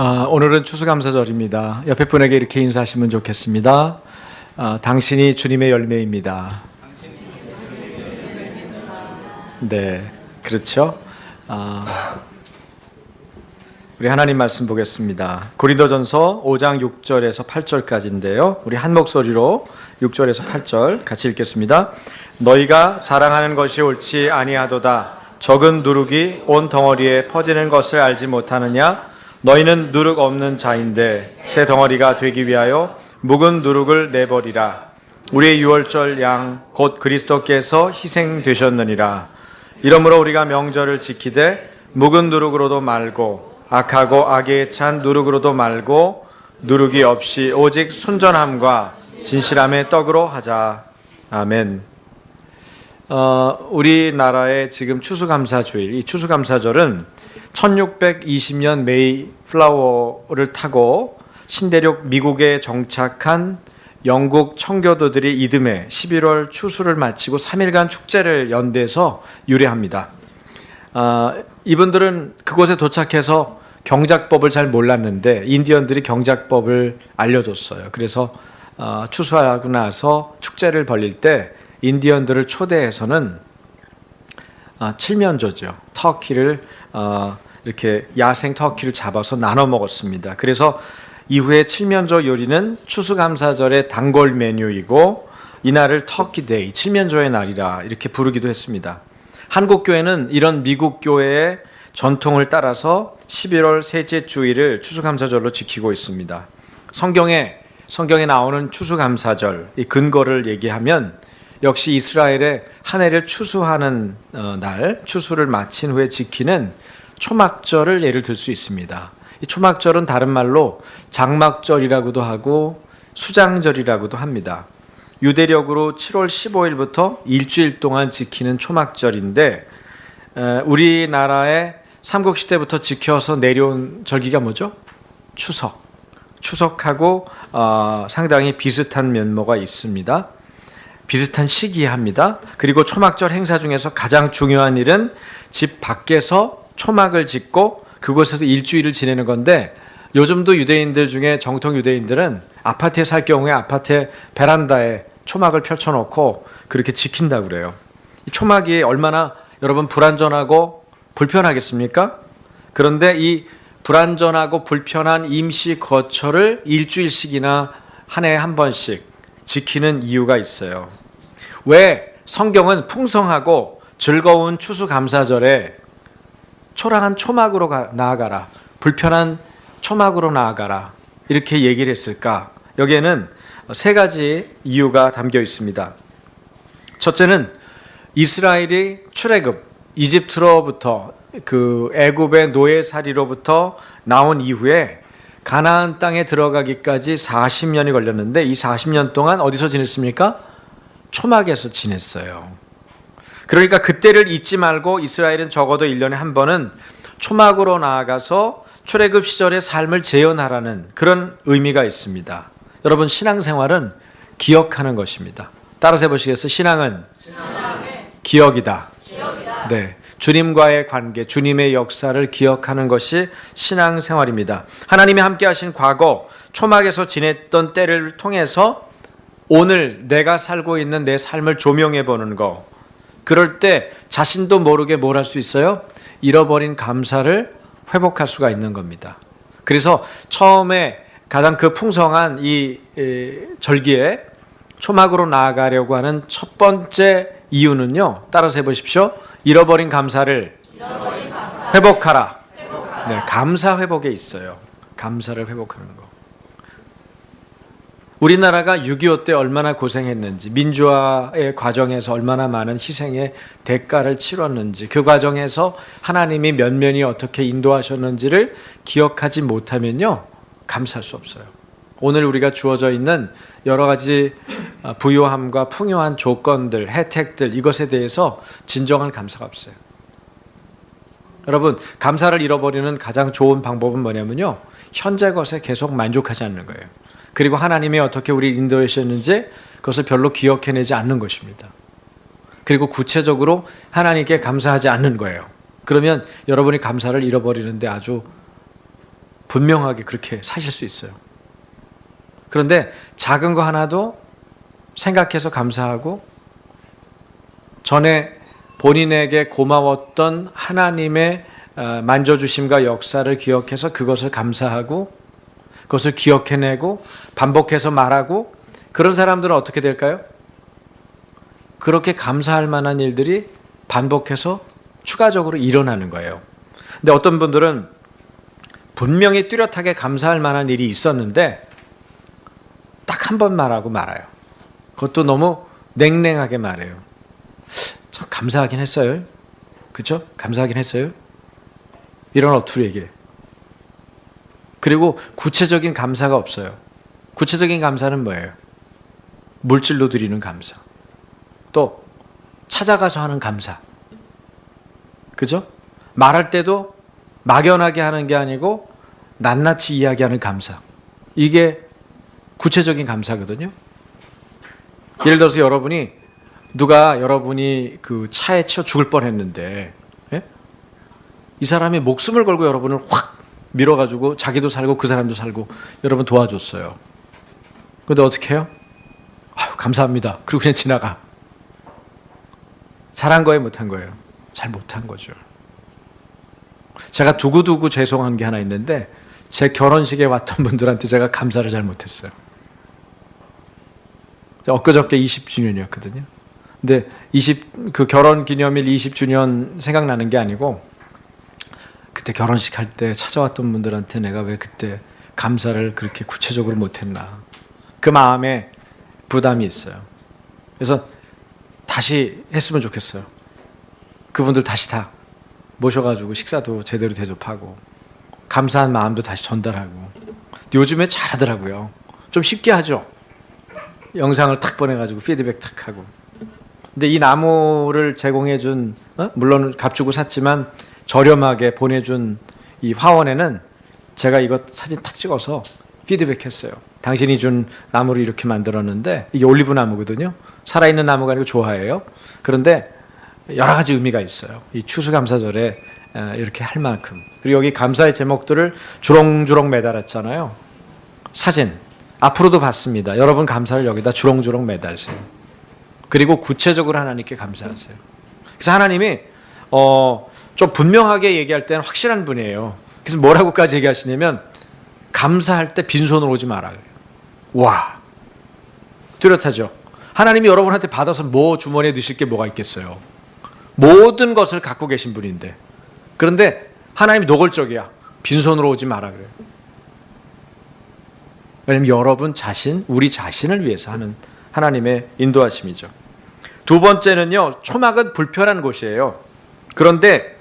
오늘은 추수감사절입니다. 옆에 분에게 이렇게 인사하시면 좋겠습니다. 당신이 주님의 열매입니다. 네, 그렇죠. 우리 하나님 말씀 보겠습니다. 고린도전서 5장 6절에서 8절까지인데요. 우리 한 목소리로 6절에서 8절 같이 읽겠습니다. 너희가 자랑하는 것이 옳지 아니하도다. 적은 누룩이 온 덩어리에 퍼지는 것을 알지 못하느냐? 너희는 누룩 없는 자인데 새 덩어리가 되기 위하여 묵은 누룩을 내버리라. 우리의 유월절 양 곧 그리스도께서 희생되셨느니라. 이러므로 우리가 명절을 지키되 묵은 누룩으로도 말고 악하고 악에 찬 누룩으로도 말고 누룩이 없이 오직 순전함과 진실함의 떡으로 하자. 아멘. 우리나라의 지금 추수감사주일, 이 추수감사절은 1620년 메이플라워를 타고 신대륙 미국에 정착한 영국 청교도들이 이듬해 11월 추수를 마치고 3일간 축제를 연대해서 유래합니다. 이분들은 그곳에 도착해서 경작법을 잘 몰랐는데 인디언들이 경작법을 알려줬어요. 그래서 추수하고 나서 축제를 벌릴 때 인디언들을 초대해서는 칠면조죠. 터키를 이렇게 야생 터키를 잡아서 나눠 먹었습니다. 그래서 이후에 칠면조 요리는 추수감사절의 단골 메뉴이고 이날을 터키데이, 칠면조의 날이라 이렇게 부르기도 했습니다. 한국 교회는 이런 미국 교회의 전통을 따라서 11월 셋째 주일을 추수감사절로 지키고 있습니다. 성경에 나오는 추수감사절, 이 근거를 얘기하면 역시 이스라엘의 한 해를 추수하는 날, 추수를 마친 후에 지키는 초막절을 예를 들 수 있습니다. 이 초막절은 다른 말로 장막절이라고도 하고 수장절이라고도 합니다. 유대력으로 7월 15일부터 일주일 동안 지키는 초막절인데 우리나라의 삼국시대부터 지켜서 내려온 절기가 뭐죠? 추석. 추석하고 상당히 비슷한 면모가 있습니다. 비슷한 시기에 합니다. 그리고 초막절 행사 중에서 가장 중요한 일은 집 밖에서 초막을 짓고 그곳에서 일주일을 지내는 건데 요즘도 유대인들 중에 정통 유대인들은 아파트에 살 경우에 아파트 베란다에 초막을 펼쳐놓고 그렇게 지킨다고 그래요. 이 초막이 얼마나 여러분 불안전하고 불편하겠습니까? 그런데 이 불안전하고 불편한 임시 거처를 일주일씩이나 한 해에 한 번씩 지키는 이유가 있어요. 왜 성경은 풍성하고 즐거운 추수감사절에 초라한 초막으로 나아가라, 불편한 초막으로 나아가라 이렇게 얘기를 했을까? 여기에는 세 가지 이유가 담겨 있습니다. 첫째는 이스라엘이 출애굽, 이집트로부터 그 애굽의 노예살이로부터 나온 이후에 가나안 땅에 들어가기까지 40년이 걸렸는데 이 40년 동안 어디서 지냈습니까? 초막에서 지냈어요. 그러니까 그때를 잊지 말고 이스라엘은 적어도 1년에 한 번은 초막으로 나아가서 출애굽 시절의 삶을 재현하라는 그런 의미가 있습니다. 여러분, 신앙생활은 기억하는 것입니다. 따라서 해보시겠어요? 신앙은 기억이다. 네, 주님과의 관계, 주님의 역사를 기억하는 것이 신앙생활입니다. 하나님이 함께 하신 과거, 초막에서 지냈던 때를 통해서 오늘 내가 살고 있는 내 삶을 조명해 보는 거. 그럴 때 자신도 모르게 뭘 할 수 있어요? 잃어버린 감사를 회복할 수가 있는 겁니다. 그래서 처음에 가장 그 풍성한 이 절기에 초막으로 나아가려고 하는 첫 번째 이유는요. 따라서 해보십시오. 잃어버린 감사를 회복하라. 네, 감사 회복에 있어요. 감사를 회복하는 거. 우리나라가 6.25 때 얼마나 고생했는지, 민주화의 과정에서 얼마나 많은 희생의 대가를 치렀는지, 그 과정에서 하나님이 면면히 어떻게 인도하셨는지를 기억하지 못하면요, 감사할 수 없어요. 오늘 우리가 주어져 있는 여러 가지 부유함과 풍요한 조건들, 혜택들, 이것에 대해서 진정한 감사가 없어요. 여러분, 감사를 잃어버리는 가장 좋은 방법은 뭐냐면요, 현재 것에 계속 만족하지 않는 거예요. 그리고 하나님이 어떻게 우리를 인도하셨는지 그것을 별로 기억해내지 않는 것입니다. 그리고 구체적으로 하나님께 감사하지 않는 거예요. 그러면 여러분이 감사를 잃어버리는데 아주 분명하게 그렇게 사실 수 있어요. 그런데 작은 거 하나도 생각해서 감사하고 전에 본인에게 고마웠던 하나님의 만져주심과 역사를 기억해서 그것을 감사하고 그것을 기억해내고 반복해서 말하고 그런 사람들은 어떻게 될까요? 그렇게 감사할 만한 일들이 반복해서 추가적으로 일어나는 거예요. 근데 어떤 분들은 분명히 뚜렷하게 감사할 만한 일이 있었는데 딱 한 번 말하고 말아요. 그것도 너무 냉랭하게 말해요. 참 감사하긴 했어요. 그렇죠? 감사하긴 했어요. 이런 어투리에게. 그리고 구체적인 감사가 없어요. 구체적인 감사는 뭐예요? 물질로 드리는 감사. 또 찾아가서 하는 감사. 그죠? 말할 때도 막연하게 하는 게 아니고 낱낱이 이야기하는 감사. 이게 구체적인 감사거든요. 예를 들어서 누가 여러분이 그 차에 치여 죽을 뻔했는데, 예? 이 사람이 목숨을 걸고 여러분을 확 밀어가지고 자기도 살고 그 사람도 살고 여러분 도와줬어요. 근데 어떻게 해요? 아유, 감사합니다. 그리고 그냥 지나가. 잘한 거예요, 못한 거예요? 잘 못한 거죠. 제가 두고두고 죄송한 게 하나 있는데 제 결혼식에 왔던 분들한테 제가 감사를 잘 못했어요. 엊그저께 20주년이었거든요. 근데 그 결혼 기념일 20주년 생각나는 게 아니고 그때 결혼식 할 때 찾아왔던 분들한테 내가 왜 그때 감사를 그렇게 구체적으로 못했나. 그 마음에 부담이 있어요. 그래서 다시 했으면 좋겠어요. 그분들 다시 다 모셔가지고 식사도 제대로 대접하고 감사한 마음도 다시 전달하고. 요즘에 잘하더라고요. 좀 쉽게 하죠. 영상을 탁 보내가지고 피드백 탁 하고. 근데 이 나무를 제공해준, 물론 값주고 샀지만 저렴하게 보내준 이 화원에는 제가 이거 사진 탁 찍어서 피드백했어요. 당신이 준 나무를 이렇게 만들었는데 이게 올리브 나무거든요. 살아있는 나무가 아니고 조화예요. 그런데 여러 가지 의미가 있어요. 이 추수감사절에 이렇게 할 만큼. 그리고 여기 감사의 제목들을 주렁주렁 매달았잖아요. 사진 앞으로도 받습니다. 여러분 감사를 여기다 주렁주렁 매달으세요. 그리고 구체적으로 하나님께 감사하세요. 그래서 하나님이 좀 분명하게 얘기할 때는 확실한 분이에요. 그래서 뭐라고까지 얘기하시냐면 감사할 때 빈손으로 오지 말아요. 와, 뚜렷하죠. 하나님이 여러분한테 받아서 뭐 주머니에 넣으실 게 뭐가 있겠어요. 모든 것을 갖고 계신 분인데, 그런데 하나님이 노골적이야. 빈손으로 오지 마라 그래요. 왜냐하면 여러분 자신, 우리 자신을 위해서 하는 하나님의 인도하심이죠. 두 번째는요, 초막은 불편한 곳이에요. 그런데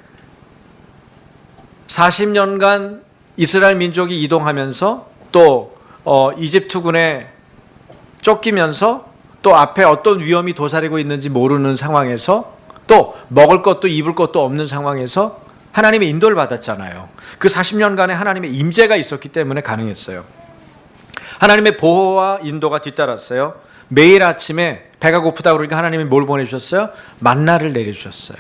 40년간 이스라엘 민족이 이동하면서 또 이집트군에 쫓기면서 또 앞에 어떤 위험이 도사리고 있는지 모르는 상황에서 또 먹을 것도 입을 것도 없는 상황에서 하나님의 인도를 받았잖아요. 그 40년간의 하나님의 임재가 있었기 때문에 가능했어요. 하나님의 보호와 인도가 뒤따랐어요. 매일 아침에 배가 고프다 그러니까 하나님이 뭘 보내주셨어요? 만나를 내려주셨어요.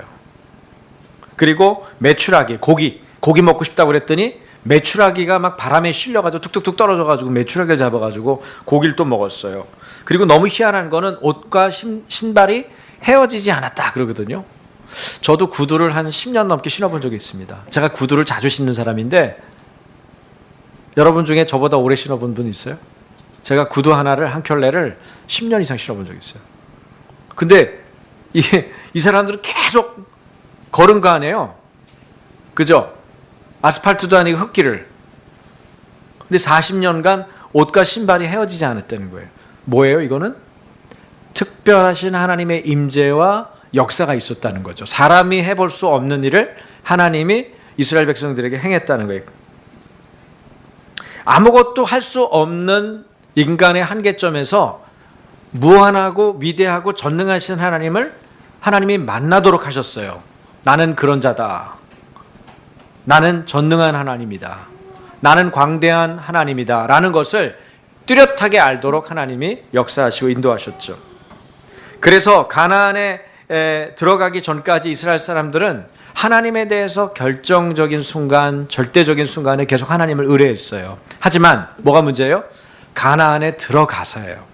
그리고 메추라기, 고기 먹고 싶다고 그랬더니 메추라기가 막 바람에 실려가지고 툭툭툭 떨어져가지고 메추라기를 잡아가지고 고기를 또 먹었어요. 그리고 너무 희한한 거는 옷과 신발이 헤어지지 않았다 그러거든요. 저도 구두를 한 10년 넘게 신어본 적이 있습니다. 제가 구두를 자주 신는 사람인데 여러분 중에 저보다 오래 신어본 분 있어요? 제가 구두 하나를, 한 켤레를 10년 이상 신어본 적이 있어요. 근데 이 사람들은 계속 걸은 거 아니에요? 그죠? 아스팔트도 아니고 흙길을. 근데 40년간 옷과 신발이 헤어지지 않았다는 거예요. 뭐예요 이거는? 특별하신 하나님의 임재와 역사가 있었다는 거죠. 사람이 해볼 수 없는 일을 하나님이 이스라엘 백성들에게 행했다는 거예요. 아무것도 할 수 없는 인간의 한계점에서 무한하고 위대하고 전능하신 하나님이 만나도록 하셨어요. 나는 그런 자다. 나는 전능한 하나님이다. 나는 광대한 하나님이다. 라는 것을 뚜렷하게 알도록 하나님이 역사하시고 인도하셨죠. 그래서 가나안에 들어가기 전까지 이스라엘 사람들은 하나님에 대해서 결정적인 순간, 절대적인 순간에 계속 하나님을 의뢰했어요. 하지만 뭐가 문제예요? 가나안에 들어가서예요.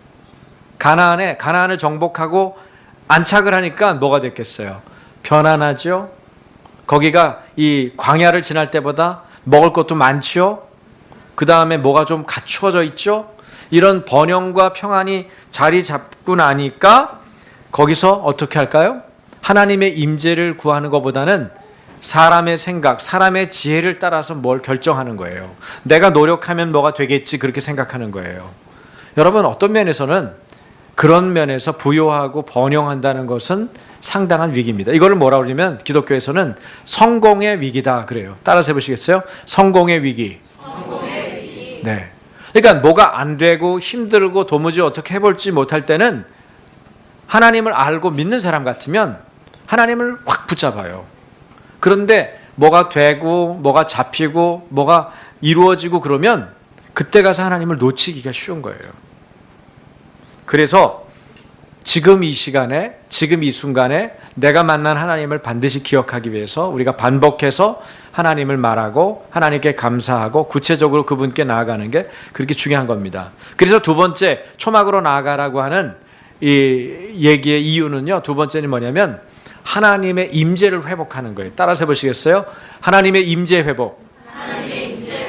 가나안을 정복하고 안착을 하니까 뭐가 됐겠어요? 편안하죠? 거기가 이 광야를 지날 때보다 먹을 것도 많죠? 그 다음에 뭐가 좀 갖추어져 있죠? 이런 번영과 평안이 자리 잡고 나니까 거기서 어떻게 할까요? 하나님의 임재를 구하는 것보다는 사람의 생각, 사람의 지혜를 따라서 뭘 결정하는 거예요. 내가 노력하면 뭐가 되겠지 그렇게 생각하는 거예요. 여러분, 어떤 면에서는 그런 면에서 부요하고 번영한다는 것은 상당한 위기입니다. 이거를 뭐라고 그러냐면 기독교에서는 성공의 위기다 그래요. 따라서 해보시겠어요? 성공의 위기. 네. 그러니까 뭐가 안 되고 힘들고 도무지 어떻게 해볼지 못할 때는 하나님을 알고 믿는 사람 같으면 하나님을 확 붙잡아요. 그런데 뭐가 되고 뭐가 잡히고 뭐가 이루어지고 그러면 그때 가서 하나님을 놓치기가 쉬운 거예요. 그래서 지금 이 시간에, 지금 이 순간에 내가 만난 하나님을 반드시 기억하기 위해서 우리가 반복해서 하나님을 말하고 하나님께 감사하고 구체적으로 그분께 나아가는 게 그렇게 중요한 겁니다. 그래서 두 번째, 초막으로 나아가라고 하는 이 얘기의 이유는요, 두 번째는 뭐냐면 하나님의 임재를 회복하는 거예요. 따라서 해보시겠어요? 하나님의 임재 회복.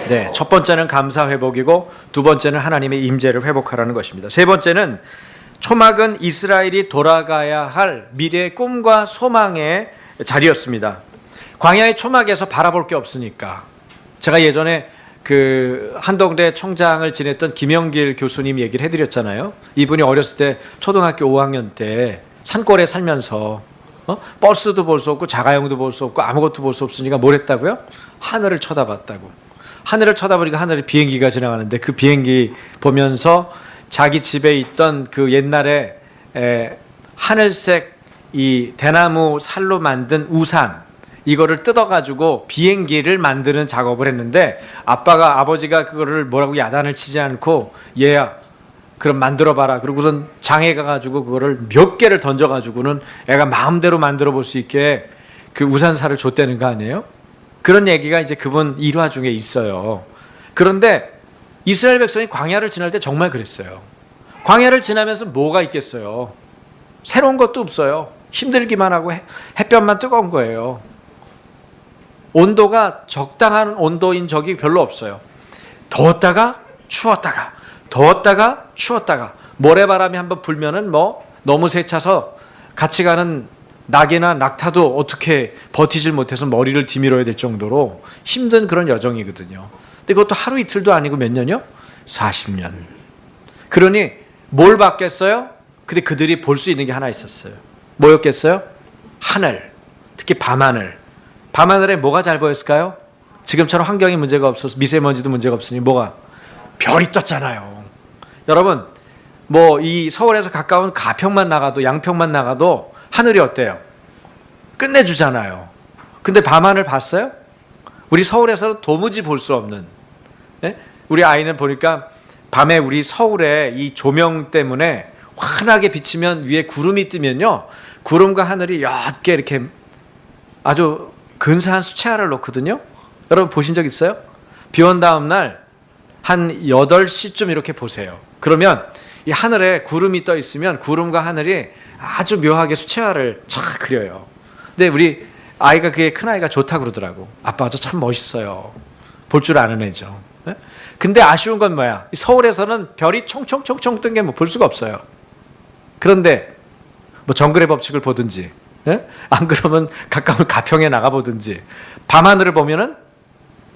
네, 첫 번째는 감사 회복이고 두 번째는 하나님의 임재를 회복하라는 것입니다. 세 번째는 초막은 이스라엘이 돌아가야 할 미래의 꿈과 소망의 자리였습니다. 광야의 초막에서 바라볼 게 없으니까. 제가 예전에 그 한동대 총장을 지냈던 김영길 교수님 얘기를 해드렸잖아요. 이분이 어렸을 때 초등학교 5학년 때 산골에 살면서 버스도 볼 수 없고 자가용도 볼 수 없고 아무것도 볼 수 없으니까 뭘 했다고요? 하늘을 쳐다봤다고. 하늘을 쳐다보니까 하늘에 비행기가 지나가는데 그 비행기 보면서 자기 집에 있던 그 옛날에 하늘색 이 대나무 살로 만든 우산 이거를 뜯어가지고 비행기를 만드는 작업을 했는데 아버지가 그거를 뭐라고 야단을 치지 않고 얘야 그럼 만들어봐라. 그러고선 장에 가가지고 그거를 몇 개를 던져가지고는 애가 마음대로 만들어 볼 수 있게 그 우산살을 줬다는 거 아니에요? 그런 얘기가 이제 그분 일화 중에 있어요. 그런데 이스라엘 백성이 광야를 지날 때 정말 그랬어요. 광야를 지나면서 뭐가 있겠어요? 새로운 것도 없어요. 힘들기만 하고 햇볕만 뜨거운 거예요. 온도가 적당한 온도인 적이 별로 없어요. 더웠다가 추웠다가 더웠다가 추웠다가 모래바람이 한번 불면은 뭐 너무 세차서 같이 가는 낙이나 낙타도 어떻게 버티질 못해서 머리를 디밀어야 될 정도로 힘든 그런 여정이거든요. 근데 그것도 하루 이틀도 아니고 몇 년이요? 40년. 그러니 뭘 봤겠어요? 근데 그들이 볼 수 있는 게 하나 있었어요. 뭐였겠어요? 하늘. 특히 밤하늘. 밤하늘에 뭐가 잘 보였을까요? 지금처럼 환경에 문제가 없어서 미세먼지도 문제가 없으니 뭐가? 별이 떴잖아요. 여러분, 뭐 이 서울에서 가까운 가평만 나가도 양평만 나가도 하늘이 어때요? 끝내주잖아요. 근데 밤하늘 봤어요? 우리 서울에서는 도무지 볼 수 없는. 네? 우리 아이는 보니까 밤에 우리 서울에 이 조명 때문에 환하게 비치면 위에 구름이 뜨면요, 구름과 하늘이 옅게 이렇게 아주 근사한 수채화를 놓거든요. 여러분 보신 적 있어요? 비 온 다음 날 한 8시쯤 이렇게 보세요. 그러면 이 하늘에 구름이 떠 있으면 구름과 하늘이 아주 묘하게 수채화를 쫙 그려요. 근데 우리 아이가 그게 큰아이가 좋다고 그러더라고. 아빠 저 참 멋있어요. 볼 줄 아는 애죠. 네? 근데 아쉬운 건 뭐야? 서울에서는 별이 총총총총 뜬 게 뭐 볼 수가 없어요. 그런데 뭐 정글의 법칙을 보든지, 네? 안 그러면 가까운 가평에 나가보든지 밤하늘을 보면은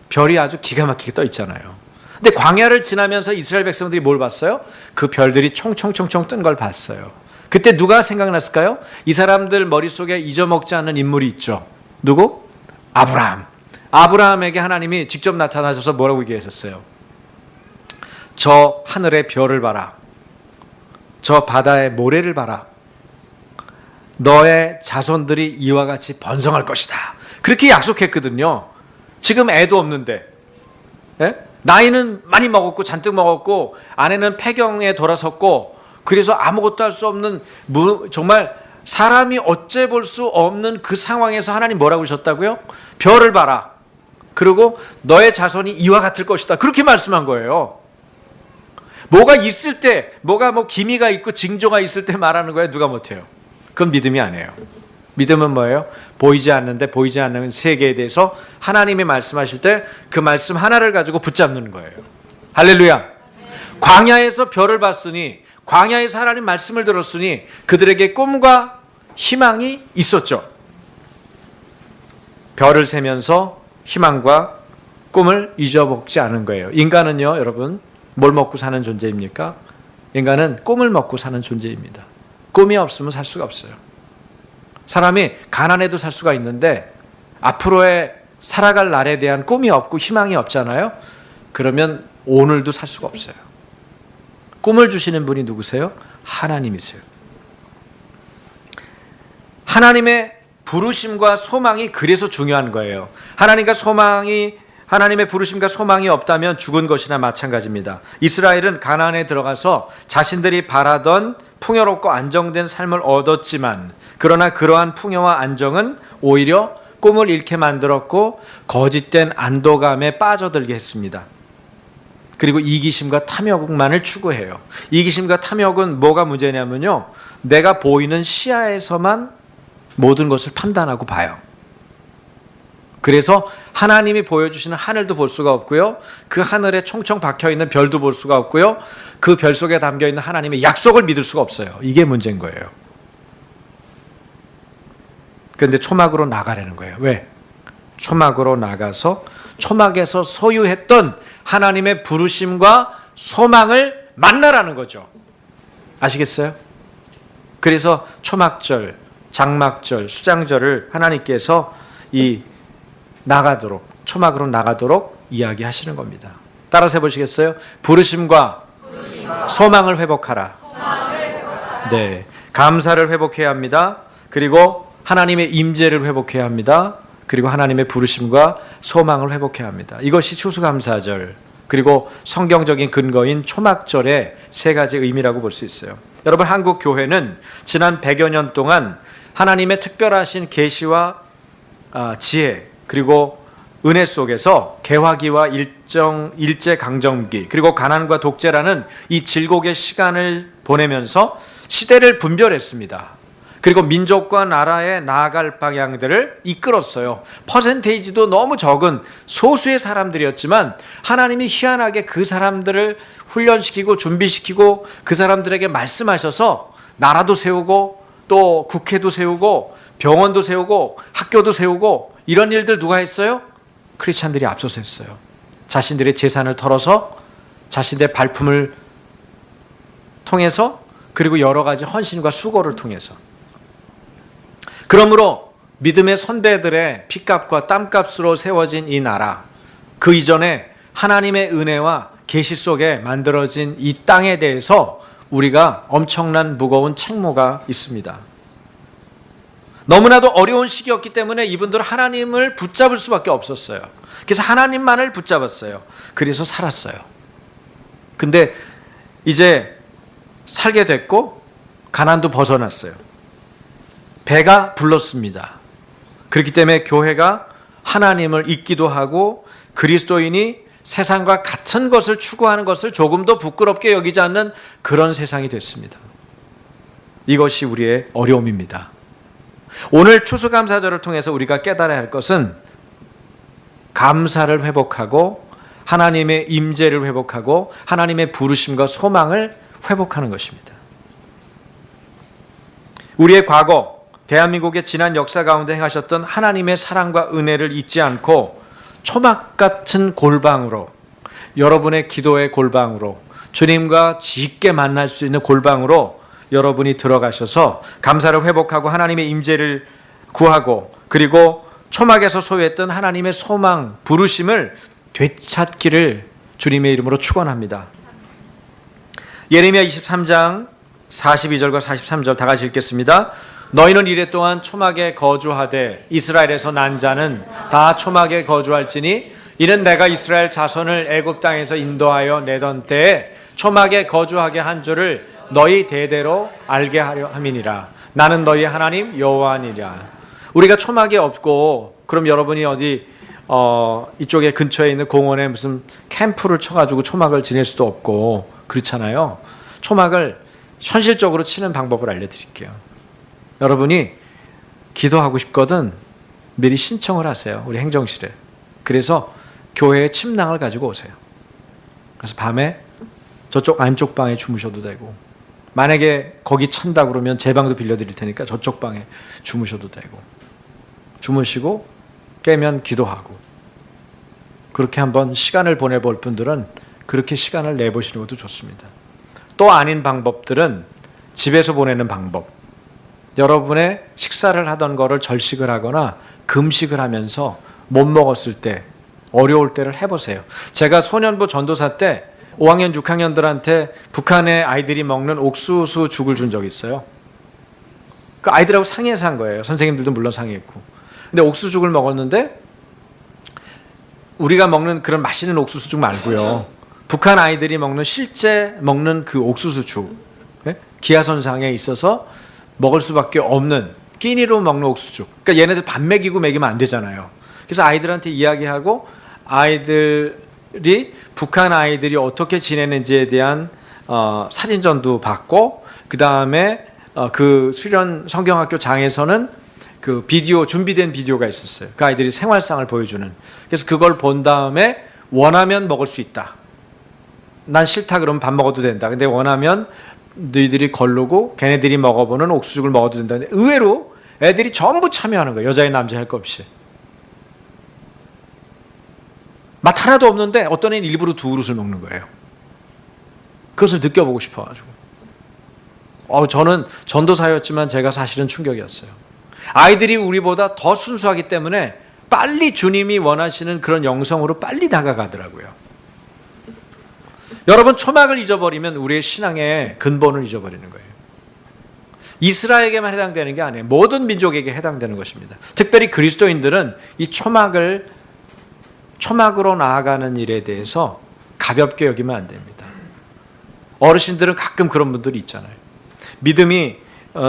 별이 아주 기가 막히게 떠 있잖아요. 근데 광야를 지나면서 이스라엘 백성들이 뭘 봤어요? 그 별들이 총총총총 뜬 걸 봤어요. 그때 누가 생각났을까요? 이 사람들 머릿속에 잊어먹지 않는 인물이 있죠. 누구? 아브라함. 아브라함에게 하나님이 직접 나타나셔서 뭐라고 얘기하셨어요? 저 하늘의 별을 봐라. 저 바다의 모래를 봐라. 너의 자손들이 이와 같이 번성할 것이다. 그렇게 약속했거든요. 지금 애도 없는데, 예? 나이는 많이 먹었고 잔뜩 먹었고 아내는 폐경에 돌아섰고 그래서 아무것도 할 수 없는 정말 사람이 어째 볼 수 없는 그 상황에서 하나님 뭐라고 그러셨다고요? 별을 봐라. 그리고 너의 자손이 이와 같을 것이다. 그렇게 말씀한 거예요. 뭐가 있을 때, 뭐가 뭐 기미가 있고 징조가 있을 때 말하는 거예요. 누가 못해요. 그건 믿음이 아니에요. 믿음은 뭐예요? 보이지 않는데 보이지 않는 세계에 대해서 하나님이 말씀하실 때 그 말씀 하나를 가지고 붙잡는 거예요. 할렐루야. 광야에서 별을 봤으니, 광야에서 하나님 말씀을 들었으니 그들에게 꿈과 희망이 있었죠. 별을 세면서 희망과 꿈을 잊어먹지 않은 거예요. 인간은요, 여러분, 뭘 먹고 사는 존재입니까? 인간은 꿈을 먹고 사는 존재입니다. 꿈이 없으면 살 수가 없어요. 사람이 가난해도 살 수가 있는데 앞으로의 살아갈 날에 대한 꿈이 없고 희망이 없잖아요. 그러면 오늘도 살 수가 없어요. 꿈을 주시는 분이 누구세요? 하나님이세요. 하나님의 부르심과 소망이 그래서 중요한 거예요. 하나님의 부르심과 소망이 없다면 죽은 것이나 마찬가지입니다. 이스라엘은 가나안에 들어가서 자신들이 바라던 풍요롭고 안정된 삶을 얻었지만, 그러나 그러한 풍요와 안정은 오히려 꿈을 잃게 만들었고 거짓된 안도감에 빠져들게 했습니다. 그리고 이기심과 탐욕만을 추구해요. 이기심과 탐욕은 뭐가 문제냐면요, 내가 보이는 시야에서만 모든 것을 판단하고 봐요. 그래서 하나님이 보여주시는 하늘도 볼 수가 없고요, 그 하늘에 총총 박혀있는 별도 볼 수가 없고요, 그 별 속에 담겨있는 하나님의 약속을 믿을 수가 없어요. 이게 문제인 거예요. 그런데 초막으로 나가라는 거예요. 왜? 초막으로 나가서 초막에서 소유했던 하나님의 부르심과 소망을 만나라는 거죠. 아시겠어요? 그래서 초막절, 장막절, 수장절을 하나님께서 초막으로 나가도록 이야기하시는 겁니다. 따라서 해보시겠어요? 부르심과 소망을 회복하라. 네, 감사를 회복해야 합니다. 그리고 하나님의 임재를 회복해야 합니다. 그리고 하나님의 부르심과 소망을 회복해야 합니다. 이것이 추수감사절, 그리고 성경적인 근거인 초막절의 세 가지 의미라고 볼 수 있어요. 여러분, 한국 교회는 지난 100여 년 동안 하나님의 특별하신 계시와 지혜, 그리고 은혜 속에서 개화기와 일제강점기, 그리고 가난과 독재라는 이 질곡의 시간을 보내면서 시대를 분별했습니다. 그리고 민족과 나라에 나아갈 방향들을 이끌었어요. 퍼센테이지도 너무 적은 소수의 사람들이었지만 하나님이 희한하게 그 사람들을 훈련시키고 준비시키고 그 사람들에게 말씀하셔서 나라도 세우고 또 국회도 세우고 병원도 세우고 학교도 세우고, 이런 일들 누가 했어요? 크리스찬들이 앞서서 했어요. 자신들의 재산을 털어서, 자신들의 발품을 통해서, 그리고 여러 가지 헌신과 수고를 통해서. 그러므로 믿음의 선배들의 피값과 땀값으로 세워진 이 나라, 그 이전에 하나님의 은혜와 계시 속에 만들어진 이 땅에 대해서 우리가 엄청난 무거운 책무가 있습니다. 너무나도 어려운 시기였기 때문에 이분들은 하나님을 붙잡을 수밖에 없었어요. 그래서 하나님만을 붙잡았어요. 그래서 살았어요. 근데 이제 살게 됐고 가난도 벗어났어요. 배가 불렀습니다. 그렇기 때문에 교회가 하나님을 잊기도 하고 그리스도인이 세상과 같은 것을 추구하는 것을 조금도 부끄럽게 여기지 않는 그런 세상이 됐습니다. 이것이 우리의 어려움입니다. 오늘 추수감사절을 통해서 우리가 깨달아야 할 것은 감사를 회복하고 하나님의 임재를 회복하고 하나님의 부르심과 소망을 회복하는 것입니다. 우리의 과거, 대한민국의 지난 역사 가운데 행하셨던 하나님의 사랑과 은혜를 잊지 않고 초막 같은 골방으로, 여러분의 기도의 골방으로, 주님과 짙게 만날 수 있는 골방으로 여러분이 들어가셔서 감사를 회복하고 하나님의 임재를 구하고, 그리고 초막에서 소유했던 하나님의 소망, 부르심을 되찾기를 주님의 이름으로 축원합니다. 예레미야 23장 42절과 43절 다 같이 읽겠습니다. 너희는 이래 동안 초막에 거주하되 이스라엘에서 난 자는 다 초막에 거주할지니 이는 내가 이스라엘 자손을 애굽 땅에서 인도하여 내던 때에 초막에 거주하게 한 줄을 너희 대대로 알게 하려 함이니라. 나는 너희 하나님 여호와니라. 우리가 초막이 없고 그럼 여러분이 어디 이쪽에 근처에 있는 공원에 무슨 캠프를 쳐가지고 초막을 지낼 수도 없고 그렇잖아요. 초막을 현실적으로 치는 방법을 알려드릴게요. 여러분이 기도하고 싶거든 미리 신청을 하세요. 우리 행정실에. 그래서 교회에 침낭을 가지고 오세요. 그래서 밤에 저쪽 안쪽 방에 주무셔도 되고, 만약에 거기 찬다 그러면 제 방도 빌려드릴 테니까 저쪽 방에 주무셔도 되고, 주무시고 깨면 기도하고, 그렇게 한번 시간을 보내볼 분들은 그렇게 시간을 내보시는 것도 좋습니다. 또 아닌 방법들은 집에서 보내는 방법. 여러분의 식사를 하던 거를 절식을 하거나 금식을 하면서 못 먹었을 때, 어려울 때를 해보세요. 제가 소년부 전도사 때 5학년, 6학년들한테 북한의 아이들이 먹는 옥수수 죽을 준 적이 있어요. 그 아이들하고 상의해서 한 거예요. 선생님들도 물론 상의했고. 근데 옥수수죽을 먹었는데 우리가 먹는 그런 맛있는 옥수수죽 말고요. 북한 아이들이 먹는 실제 먹는 그 옥수수죽, 기하선상에 있어서 먹을 수밖에 없는 끼니로 먹는 옥수수죽. 그러니까 얘네들 밥 먹이고 먹이면 안 되잖아요. 그래서 아이들한테 이야기하고 아이들이 북한 아이들이 어떻게 지내는지에 대한 사진전도 받고, 그 다음에 그 수련 성경학교 장에서는 그 비디오, 준비된 비디오가 있었어요. 그 아이들이 생활상을 보여주는. 그래서 그걸 본 다음에 원하면 먹을 수 있다. 난 싫다 그러면 밥 먹어도 된다. 근데 원하면 너희들이 걸르고 걔네들이 먹어보는 옥수수죽을 먹어도 된다. 근데 의외로 애들이 전부 참여하는 거예요. 여자애 남자 할 거 없이. 맛 하나도 없는데 어떤 애는 일부러 두 그릇을 먹는 거예요. 그것을 느껴보고 싶어가지고. 저는 전도사였지만 제가 사실은 충격이었어요. 아이들이 우리보다 더 순수하기 때문에 빨리 주님이 원하시는 그런 영성으로 빨리 다가가더라고요. 여러분, 초막을 잊어버리면 우리의 신앙의 근본을 잊어버리는 거예요. 이스라엘에게만 해당되는 게 아니에요. 모든 민족에게 해당되는 것입니다. 특별히 그리스도인들은 이 초막으로 나아가는 일에 대해서 가볍게 여기면 안 됩니다. 어르신들은 가끔 그런 분들이 있잖아요. 믿음이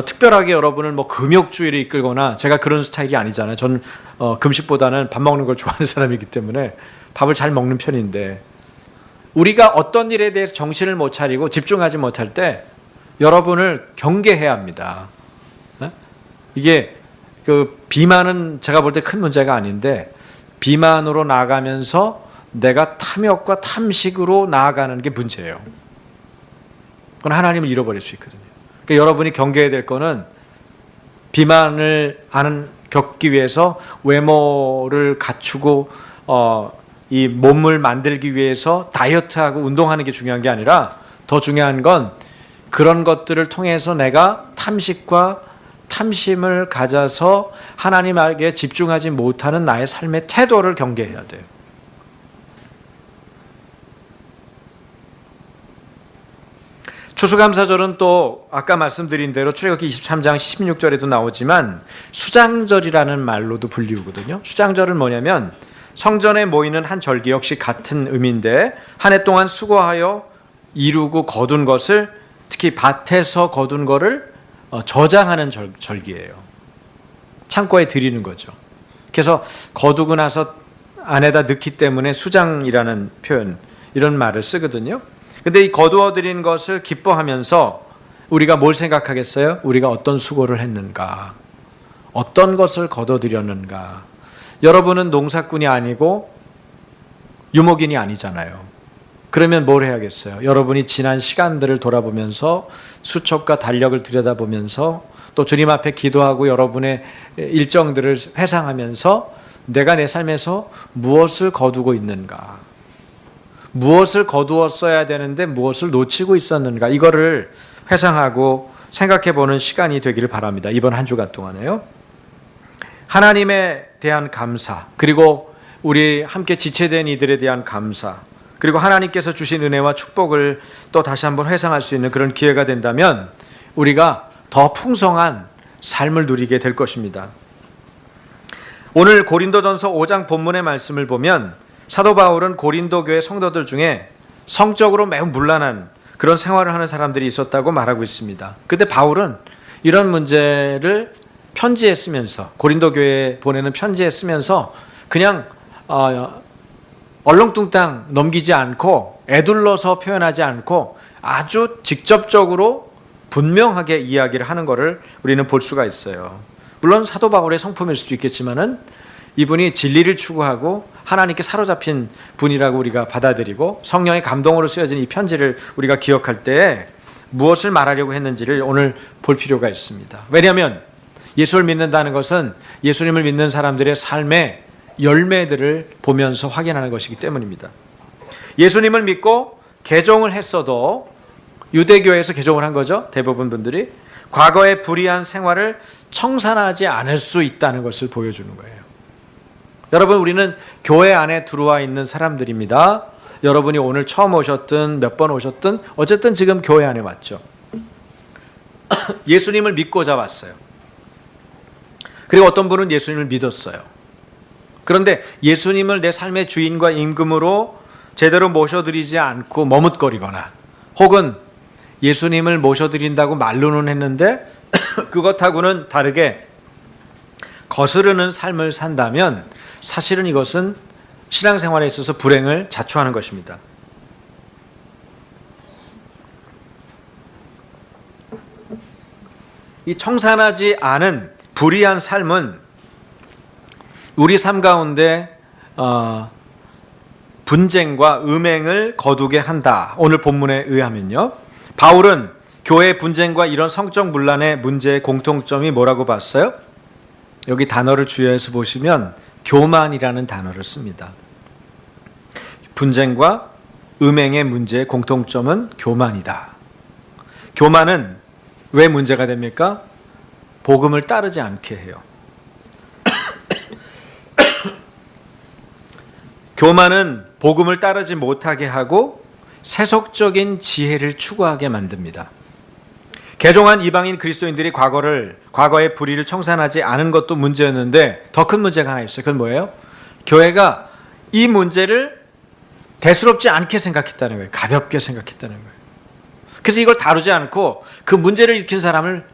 특별하게 여러분을 뭐 금욕주의를 이끌거나, 제가 그런 스타일이 아니잖아요. 저는 금식보다는 밥 먹는 걸 좋아하는 사람이기 때문에 밥을 잘 먹는 편인데, 우리가 어떤 일에 대해서 정신을 못 차리고 집중하지 못할 때 여러분을 경계해야 합니다. 이게 그 비만은 제가 볼 때 큰 문제가 아닌데, 비만으로 나아가면서 내가 탐욕과 탐식으로 나아가는 게 문제예요. 그건 하나님을 잃어버릴 수 있거든요. 그러니까 여러분이 경계해야 될 거는, 비만을 겪기 위해서 외모를 갖추고 이 몸을 만들기 위해서 다이어트하고 운동하는 게 중요한 게 아니라, 더 중요한 건 그런 것들을 통해서 내가 탐식과 탐심을 가져서 하나님에게 집중하지 못하는 나의 삶의 태도를 경계해야 돼요. 추수감사절은 또 아까 말씀드린 대로 출애굽기 23장 16절에도 나오지만 수장절이라는 말로도 불리우거든요. 수장절은 뭐냐면 성전에 모이는 한 절기, 역시 같은 의미인데 한 해 동안 수고하여 이루고 거둔 것을, 특히 밭에서 거둔 거를 저장하는 절기예요. 창고에 들이는 거죠. 그래서 거두고 나서 안에다 넣기 때문에 수장이라는 표현, 이런 말을 쓰거든요. 근데 이 거두어 들인 것을 기뻐하면서 우리가 뭘 생각하겠어요? 우리가 어떤 수고를 했는가? 어떤 것을 거둬 들였는가? 여러분은 농사꾼이 아니고 유목인이 아니잖아요. 그러면 뭘 해야겠어요? 여러분이 지난 시간들을 돌아보면서 수첩과 달력을 들여다보면서 또 주님 앞에 기도하고 여러분의 일정들을 회상하면서 내가 내 삶에서 무엇을 거두고 있는가? 무엇을 거두었어야 되는데 무엇을 놓치고 있었는가? 이거를 회상하고 생각해보는 시간이 되기를 바랍니다. 이번 한 주간 동안에요. 하나님에 대한 감사, 그리고 우리 함께 지체된 이들에 대한 감사, 그리고 하나님께서 주신 은혜와 축복을 또 다시 한번 회상할 수 있는 그런 기회가 된다면 우리가 더 풍성한 삶을 누리게 될 것입니다. 오늘 고린도전서 5장 본문의 말씀을 보면 사도 바울은 고린도 교회 성도들 중에 성적으로 매우 문란한, 그런 생활을 하는 사람들이 있었다고 말하고 있습니다. 근데 바울은 이런 문제를 편지에 쓰면서, 고린도 교회에 보내는 편지에 쓰면서 그냥 얼렁뚱땅 넘기지 않고 애둘러서 표현하지 않고 아주 직접적으로 분명하게 이야기를 하는 것을 우리는 볼 수가 있어요. 물론 사도 바울의 성품일 수도 있겠지만은 이분이 진리를 추구하고 하나님께 사로잡힌 분이라고 우리가 받아들이고 성령의 감동으로 쓰여진 이 편지를 우리가 기억할 때 무엇을 말하려고 했는지를 오늘 볼 필요가 있습니다. 왜냐하면 예수를 믿는다는 것은 예수님을 믿는 사람들의 삶의 열매들을 보면서 확인하는 것이기 때문입니다. 예수님을 믿고 개종을 했어도, 유대교에서 개종을 한 거죠, 대부분 분들이, 과거의 불의한 생활을 청산하지 않을 수 있다는 것을 보여주는 거예요. 여러분, 우리는 교회 안에 들어와 있는 사람들입니다. 여러분이 오늘 처음 오셨든 몇 번 오셨든 어쨌든 지금 교회 안에 왔죠. 예수님을 믿고자 왔어요. 그리고 어떤 분은 예수님을 믿었어요. 그런데 예수님을 내 삶의 주인과 임금으로 제대로 모셔드리지 않고 머뭇거리거나, 혹은 예수님을 모셔드린다고 말로는 했는데 그것하고는 다르게 거스르는 삶을 산다면 사실은 이것은 신앙생활에 있어서 불행을 자초하는 것입니다. 이 청산하지 않은 불의한 삶은 우리 삶 가운데 분쟁과 음행을 거두게 한다. 오늘 본문에 의하면요, 바울은 교회 분쟁과 이런 성적 문란의 문제의 공통점이 뭐라고 봤어요? 여기 단어를 주의해서 보시면 교만이라는 단어를 씁니다. 분쟁과 음행의 문제의 공통점은 교만이다. 교만은 왜 문제가 됩니까? 복음을 따르지 않게 해요. 교만은 복음을 따르지 못하게 하고 세속적인 지혜를 추구하게 만듭니다. 개종한 이방인 그리스도인들이 과거의 불의를 청산하지 않은 것도 문제였는데 더 큰 문제가 하나 있어요. 그건 뭐예요? 교회가 이 문제를 대수롭지 않게 생각했다는 거예요. 가볍게 생각했다는 거예요. 그래서 이걸 다루지 않고 그 문제를 일으킨 사람을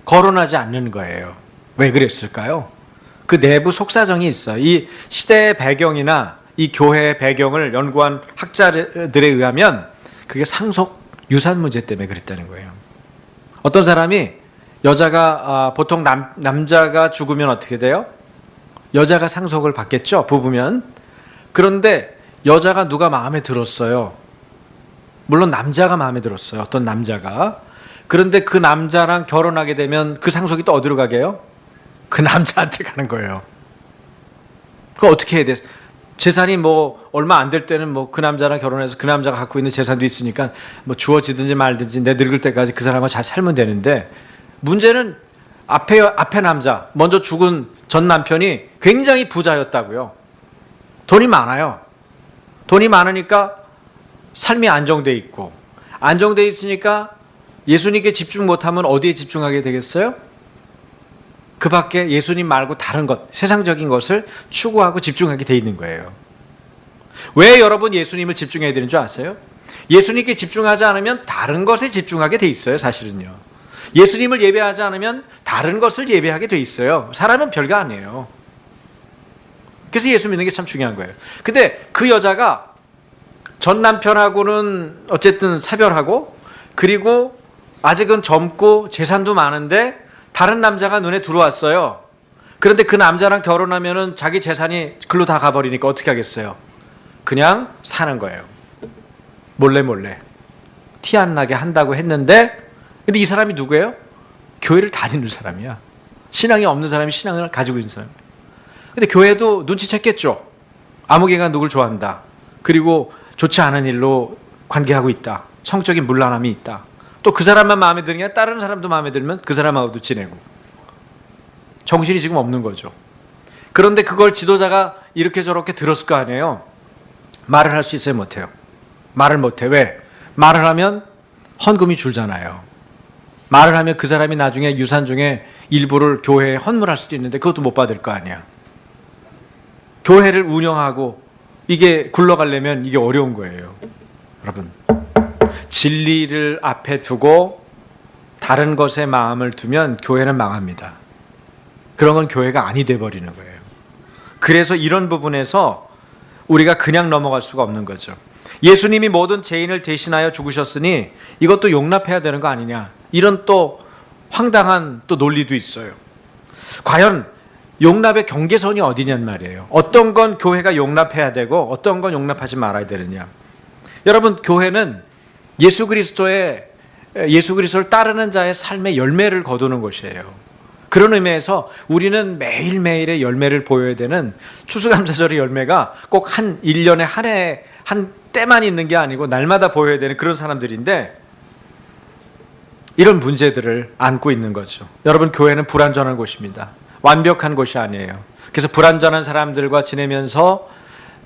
거론하지 않는 거예요. 왜 그랬을까요? 그 내부 속사정이 있어요. 이 시대의 배경이나 이 교회의 배경을 연구한 학자들에 의하면 그게 상속 유산 문제 때문에 그랬다는 거예요. 어떤 사람이 여자가 보통 남자가 죽으면 어떻게 돼요? 여자가 상속을 받겠죠, 부부면. 그런데 여자가 누가 마음에 들었어요. 물론 남자가 마음에 들었어요, 어떤 남자가. 그런데 그 남자랑 결혼하게 되면 그 상속이 또 어디로 가게요? 그 남자한테 가는 거예요. 그거 어떻게 해야 돼? 재산이 뭐 얼마 안 될 때는 뭐 그 남자랑 결혼해서 그 남자가 갖고 있는 재산도 있으니까 뭐 주어지든지 말든지 내 늙을 때까지 그 사람과 잘 살면 되는데, 문제는 앞에 남자, 먼저 죽은 전 남편이 굉장히 부자였다고요. 돈이 많아요. 돈이 많으니까 삶이 안정돼 있고, 안정돼 있으니까 예수님께 집중 못하면 어디에 집중하게 되겠어요? 그 밖에 예수님 말고 다른 것, 세상적인 것을 추구하고 집중하게 돼 있는 거예요. 왜 여러분 예수님을 집중해야 되는 줄 아세요? 예수님께 집중하지 않으면 다른 것에 집중하게 돼 있어요, 사실은요. 예수님을 예배하지 않으면 다른 것을 예배하게 돼 있어요. 사람은 별거 아니에요. 그래서 예수 믿는 게 참 중요한 거예요. 근데 그 여자가 전 남편하고는 어쨌든 사별하고, 그리고 아직은 젊고 재산도 많은데 다른 남자가 눈에 들어왔어요. 그런데 그 남자랑 결혼하면은 자기 재산이 글로 다 가버리니까 어떻게 하겠어요? 그냥 사는 거예요. 몰래 티 안 나게 한다고 했는데, 근데 이 사람이 누구예요? 교회를 다니는 사람이야. 신앙이 없는 사람이 신앙을 가지고 있는 사람. 근데 교회도 눈치챘겠죠. 아무개가 누굴 좋아한다. 그리고 좋지 않은 일로 관계하고 있다. 성적인 문란함이 있다. 또 그 사람만 마음에 드는 게 아니라 다른 사람도 마음에 들면 그 사람하고도 지내고. 정신이 지금 없는 거죠. 그런데 그걸 지도자가 이렇게 저렇게 들었을 거 아니에요. 말을 할 수 있어요, 못해요? 말을 못해. 왜? 말을 하면 헌금이 줄잖아요. 말을 하면 그 사람이 나중에 유산 중에 일부를 교회에 헌물할 수도 있는데 그것도 못 받을 거 아니야. 교회를 운영하고 이게 굴러가려면 이게 어려운 거예요. 여러분, 진리를 앞에 두고 다른 것에 마음을 두면 교회는 망합니다. 그런 건 교회가 아니 돼버리는 거예요. 그래서 이런 부분에서 우리가 그냥 넘어갈 수가 없는 거죠. 예수님이 모든 죄인을 대신하여 죽으셨으니 이것도 용납해야 되는 거 아니냐, 이런 또 황당한 또 논리도 있어요. 과연 용납의 경계선이 어디냔 말이에요. 어떤 건 교회가 용납해야 되고 어떤 건 용납하지 말아야 되느냐. 여러분, 교회는 예수 그리스도를 따르는 자의 삶의 열매를 거두는 것이에요. 그런 의미에서 우리는 매일매일의 열매를 보여야 되는, 추수감사절의 열매가 꼭 한 1년에 한 해 한 때만 있는 게 아니고 날마다 보여야 되는 그런 사람들인데, 이런 문제들을 안고 있는 거죠. 여러분, 교회는 불완전한 곳입니다. 완벽한 곳이 아니에요. 그래서 불완전한 사람들과 지내면서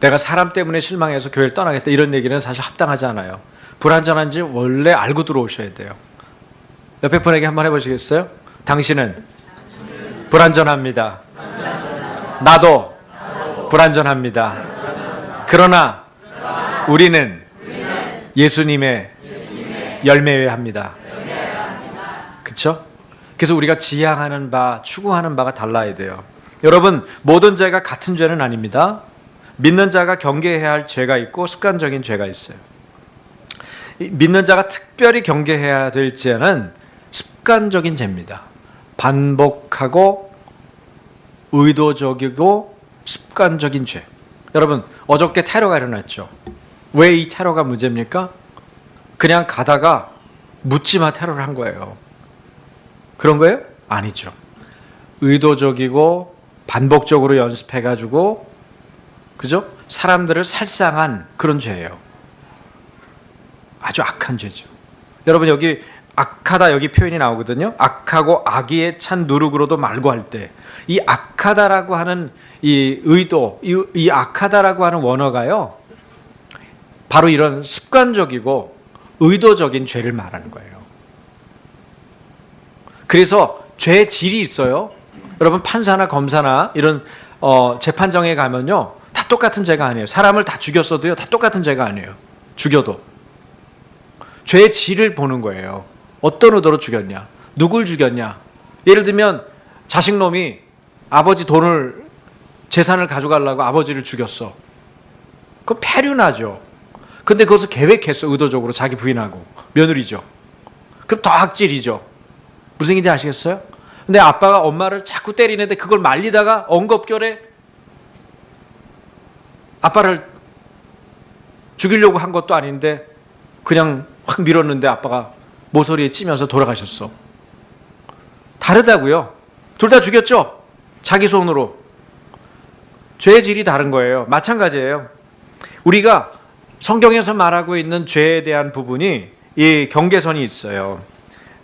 내가 사람 때문에 실망해서 교회를 떠나겠다, 이런 얘기는 사실 합당하지 않아요. 불완전한지 원래 알고 들어오셔야 돼요. 옆에 분에게 한번 해보시겠어요? 당신은 불완전합니다. 나도 불완전합니다. 그러나 우리는 예수님의 열매여야 합니다. 그렇죠? 그래서 우리가 지향하는 바, 추구하는 바가 달라야 돼요. 여러분, 모든 죄가 같은 죄는 아닙니다. 믿는 자가 경계해야 할 죄가 있고 습관적인 죄가 있어요. 믿는 자가 특별히 경계해야 될 죄는 습관적인 죄입니다. 반복하고 의도적이고 습관적인 죄. 여러분, 어저께 테러가 일어났죠. 왜 이 테러가 문제입니까? 그냥 가다가 묻지마 테러를 한 거예요. 그런 거예요? 아니죠. 의도적이고 반복적으로 연습해가지고, 그죠? 사람들을 살상한 그런 죄예요. 아주 악한 죄죠. 여러분, 여기 악하다, 여기 표현이 나오거든요. 악하고 악의에 찬 누룩으로도 말고 할 때, 이 악하다라고 하는 이 의도, 이 악하다라고 하는 원어가요, 바로 이런 습관적이고 의도적인 죄를 말하는 거예요. 그래서 죄의 질이 있어요. 여러분, 판사나 검사나 이런 재판정에 가면요, 다 똑같은 죄가 아니에요. 사람을 다 죽였어도요, 다 똑같은 죄가 아니에요. 죽여도 죄의 질을 보는 거예요. 어떤 의도로 죽였냐, 누굴 죽였냐. 예를 들면 자식놈이 아버지 재산을 가져가려고 아버지를 죽였어. 그건 폐륜하죠. 근데 그것을 계획했어. 의도적으로 자기 부인하고. 며느리죠. 그럼 더 악질이죠. 무슨 얘기인지 아시겠어요? 근데 아빠가 엄마를 자꾸 때리는데 그걸 말리다가 엉겁결에 아빠를 죽이려고 한 것도 아닌데 그냥 확 밀었는데 아빠가 모서리에 찌면서 돌아가셨어. 다르다고요. 둘 다 죽였죠? 자기 손으로. 죄의 질이 다른 거예요. 마찬가지예요. 우리가 성경에서 말하고 있는 죄에 대한 부분이 이 경계선이 있어요.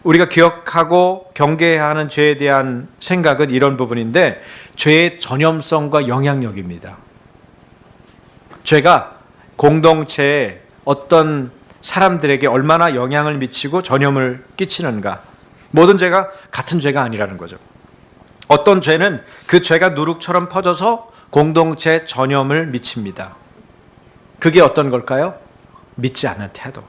우리가 기억하고 경계해야 하는 죄에 대한 생각은 이런 부분인데, 죄의 전염성과 영향력입니다. 죄가 공동체에 어떤 사람들에게 얼마나 영향을 미치고 전염을 끼치는가. 모든 죄가 같은 죄가 아니라는 거죠. 어떤 죄는 그 죄가 누룩처럼 퍼져서 공동체에 전염을 미칩니다. 그게 어떤 걸까요? 믿지 않는 태도.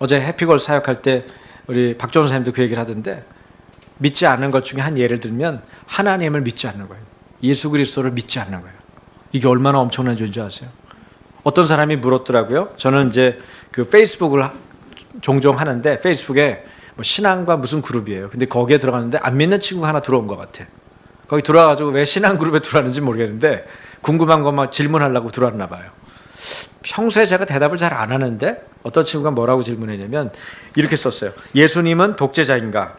어제 해피걸 사역할 때 우리 박종원 선생님도 그 얘기를 하던데, 믿지 않는 것 중에 한 예를 들면 하나님을 믿지 않는 거예요. 예수 그리스도를 믿지 않는 거예요. 이게 얼마나 엄청난 죄인지 아세요? 어떤 사람이 물었더라고요. 저는 이제 그 페이스북을 종종 하는데, 페이스북에 뭐 신앙과 무슨 그룹이에요. 근데 거기에 들어갔는데 안 믿는 친구가 하나 들어온 것 같아. 거기 들어와가지고 왜 신앙 그룹에 들어왔는지 모르겠는데 궁금한 것만 질문하려고 들어왔나 봐요. 평소에 제가 대답을 잘 안 하는데 어떤 친구가 뭐라고 질문했냐면 이렇게 썼어요. 예수님은 독재자인가?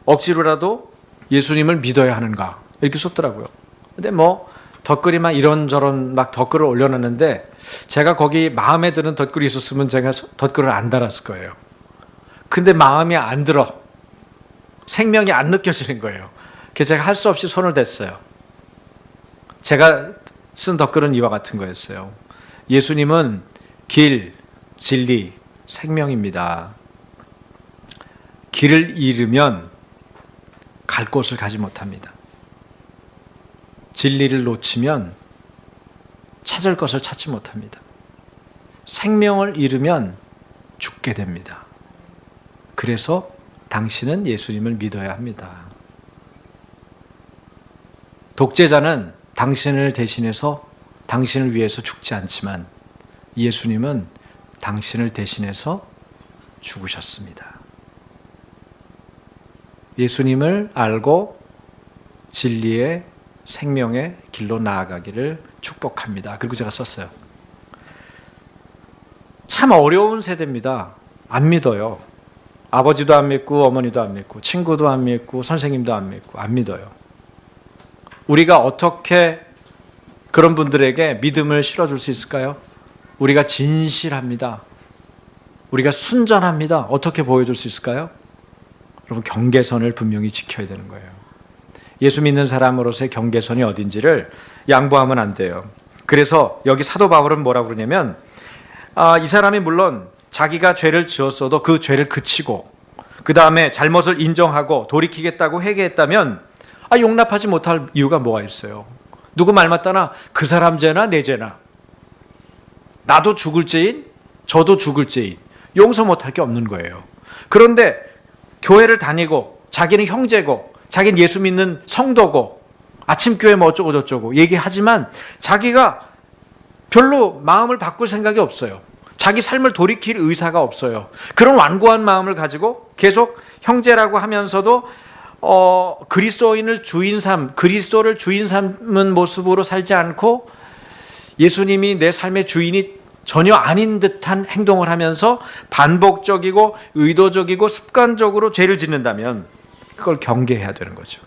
억지로라도 예수님을 믿어야 하는가? 이렇게 썼더라고요. 근데 뭐 덧글이만 이런저런 막 덧글을 올려놨는데, 제가 거기 마음에 드는 덧글이 있었으면 제가 덧글을 안 달았을 거예요. 근데 마음이 안 들어. 생명이 안 느껴지는 거예요. 그래서 제가 할 수 없이 손을 댔어요. 제가 쓴 덧글은 이와 같은 거였어요. 예수님은 길, 진리, 생명입니다. 길을 잃으면 갈 곳을 가지 못합니다. 진리를 놓치면 찾을 것을 찾지 못합니다. 생명을 잃으면 죽게 됩니다. 그래서 당신은 예수님을 믿어야 합니다. 독재자는 당신을 대신해서 당신을 위해서 죽지 않지만 예수님은 당신을 대신해서 죽으셨습니다. 예수님을 알고 진리의 생명의 길로 나아가기를 축복합니다. 그리고 제가 썼어요. 참 어려운 세대입니다. 안 믿어요. 아버지도 안 믿고 어머니도 안 믿고 친구도 안 믿고 선생님도 안 믿고 안 믿어요. 우리가 어떻게 그런 분들에게 믿음을 실어줄 수 있을까요? 우리가 진실합니다. 우리가 순전합니다. 어떻게 보여줄 수 있을까요? 여러분, 경계선을 분명히 지켜야 되는 거예요. 예수 믿는 사람으로서의 경계선이 어딘지를 양보하면 안 돼요. 그래서 여기 사도 바울은 뭐라고 그러냐면 이 사람이 물론 자기가 죄를 지었어도 그 죄를 그치고 그 다음에 잘못을 인정하고 돌이키겠다고 회개했다면 용납하지 못할 이유가 뭐가 있어요? 누구 말 맞다나 그 사람 죄나 내 죄나 나도 죽을 죄인 저도 죽을 죄인 용서 못할 게 없는 거예요. 그런데 교회를 다니고 자기는 형제고 자기는 예수 믿는 성도고 아침교회 뭐 어쩌고 저쩌고 얘기하지만 자기가 별로 마음을 바꿀 생각이 없어요. 자기 삶을 돌이킬 의사가 없어요. 그런 완고한 마음을 가지고 계속 형제라고 하면서도 그리스도를 주인 삼는 모습으로 살지 않고 예수님이 내 삶의 주인이 전혀 아닌 듯한 행동을 하면서 반복적이고 의도적이고 습관적으로 죄를 짓는다면 그걸 경계해야 되는 거죠.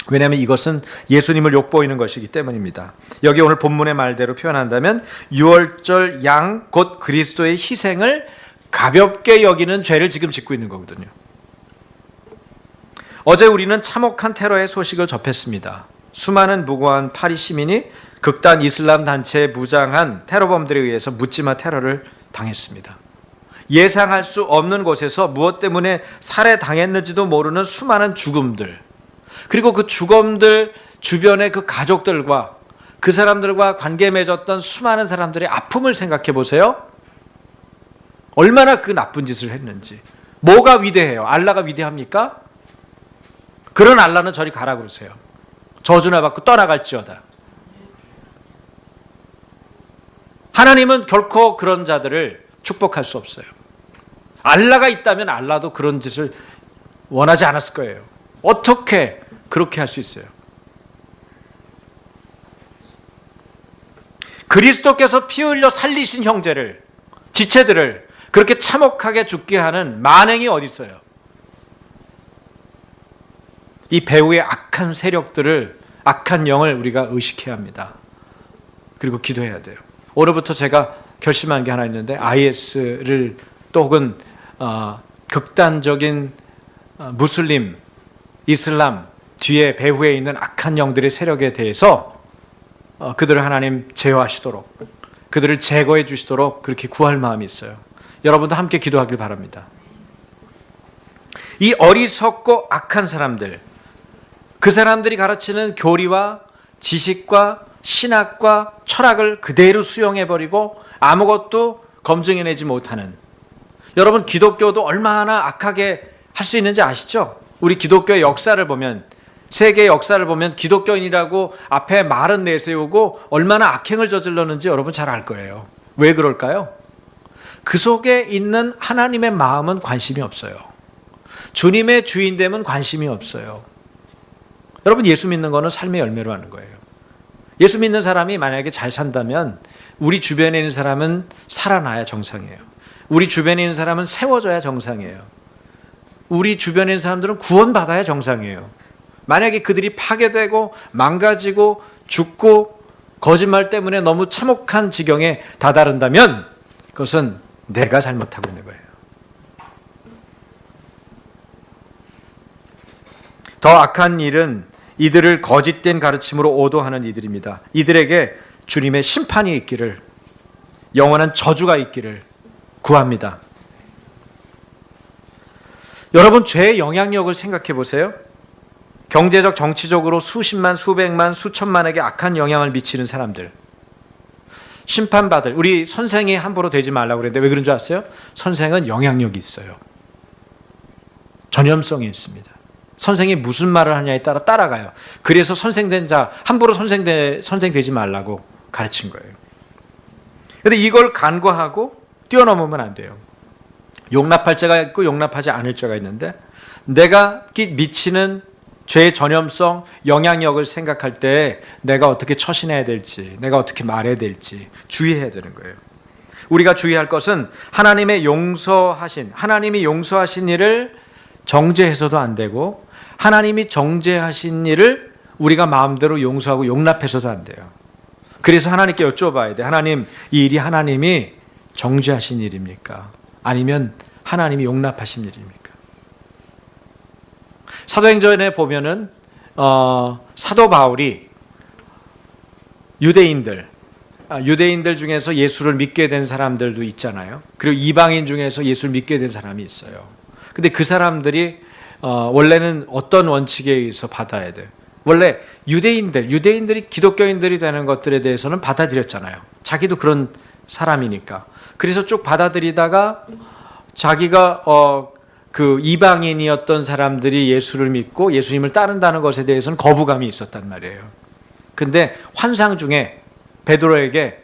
왜냐하면 이것은 예수님을 욕보이는 것이기 때문입니다. 여기 오늘 본문의 말대로 표현한다면 유월절 양 곧 그리스도의 희생을 가볍게 여기는 죄를 지금 짓고 있는 거거든요. 어제 우리는 참혹한 테러의 소식을 접했습니다. 수많은 무고한 파리 시민이 극단 이슬람 단체에 무장한 테러범들에 의해서 묻지마 테러를 당했습니다. 예상할 수 없는 곳에서 무엇 때문에 살해당했는지도 모르는 수많은 죽음들, 그리고 그 죽음들 주변의 그 가족들과 그 사람들과 관계 맺었던 수많은 사람들의 아픔을 생각해 보세요. 얼마나 그 나쁜 짓을 했는지. 뭐가 위대해요? 알라가 위대합니까? 그런 알라는 저리 가라 그러세요. 저주나 받고 떠나갈지어다. 하나님은 결코 그런 자들을 축복할 수 없어요. 알라가 있다면 알라도 그런 짓을 원하지 않았을 거예요. 어떻게 그렇게 할 수 있어요? 그리스도께서 피 흘려 살리신 형제를, 지체들을 그렇게 참혹하게 죽게 하는 만행이 어디 있어요? 이 배후의 악한 세력들을, 악한 영을 우리가 의식해야 합니다. 그리고 기도해야 돼요. 오늘부터 제가 결심한 게 하나 있는데 IS를 또 혹은 극단적인 무슬림, 이슬람 뒤에 배후에 있는 악한 영들의 세력에 대해서 그들을 하나님 제어하시도록, 그들을 제거해 주시도록 그렇게 구할 마음이 있어요. 여러분도 함께 기도하길 바랍니다. 이 어리석고 악한 사람들, 그 사람들이 가르치는 교리와 지식과 신학과 철학을 그대로 수용해버리고 아무것도 검증해내지 못하는, 여러분 기독교도 얼마나 악하게 할 수 있는지 아시죠? 우리 기독교의 역사를 보면, 세계의 역사를 보면 기독교인이라고 앞에 말은 내세우고 얼마나 악행을 저질렀는지 여러분 잘 알 거예요. 왜 그럴까요? 그 속에 있는 하나님의 마음은 관심이 없어요. 주님의 주인됨은 관심이 없어요. 여러분, 예수 믿는 거는 삶의 열매로 하는 거예요. 예수 믿는 사람이 만약에 잘 산다면 우리 주변에 있는 사람은 살아나야 정상이에요. 우리 주변에 있는 사람은 세워져야 정상이에요. 우리 주변에 있는 사람들은 구원받아야 정상이에요. 만약에 그들이 파괴되고 망가지고 죽고 거짓말 때문에 너무 참혹한 지경에 다다른다면 그것은 내가 잘못하고 있는 거예요. 더 악한 일은 이들을 거짓된 가르침으로 오도하는 이들입니다. 이들에게 주님의 심판이 있기를, 영원한 저주가 있기를 구합니다. 여러분, 죄의 영향력을 생각해 보세요. 경제적, 정치적으로 수십만, 수백만, 수천만에게 악한 영향을 미치는 사람들. 심판받을, 우리 선생이 함부로 되지 말라고 그랬는데 왜 그런 줄 아세요? 선생은 영향력이 있어요. 전염성이 있습니다. 선생이 무슨 말을 하냐에 따라 따라가요. 그래서 선생된 자, 함부로 선생 되지 말라고 가르친 거예요. 근데 이걸 간과하고 뛰어넘으면 안 돼요. 용납할 자가 있고 용납하지 않을 자가 있는데, 내가 미치는 죄의 전염성, 영향력을 생각할 때 내가 어떻게 처신해야 될지, 내가 어떻게 말해야 될지 주의해야 되는 거예요. 우리가 주의할 것은 하나님이 용서하신 일을 정죄해서도 안 되고, 하나님이 정죄하신 일을 우리가 마음대로 용서하고 용납해서도 안 돼요. 그래서 하나님께 여쭤봐야 돼. 하나님, 이 일이 하나님이 정죄하신 일입니까? 아니면 하나님이 용납하신 일입니까? 사도행전에 보면은 사도 바울이 유대인들 중에서 예수를 믿게 된 사람들도 있잖아요. 그리고 이방인 중에서 예수를 믿게 된 사람이 있어요. 근데 그 사람들이 원래는 어떤 원칙에 의해서 받아야 돼요? 원래 유대인들이 기독교인들이 되는 것들에 대해서는 받아들였잖아요. 자기도 그런 사람이니까. 그래서 쭉 받아들이다가 자기가 그 이방인이었던 사람들이 예수를 믿고 예수님을 따른다는 것에 대해서는 거부감이 있었단 말이에요. 근데 환상 중에 베드로에게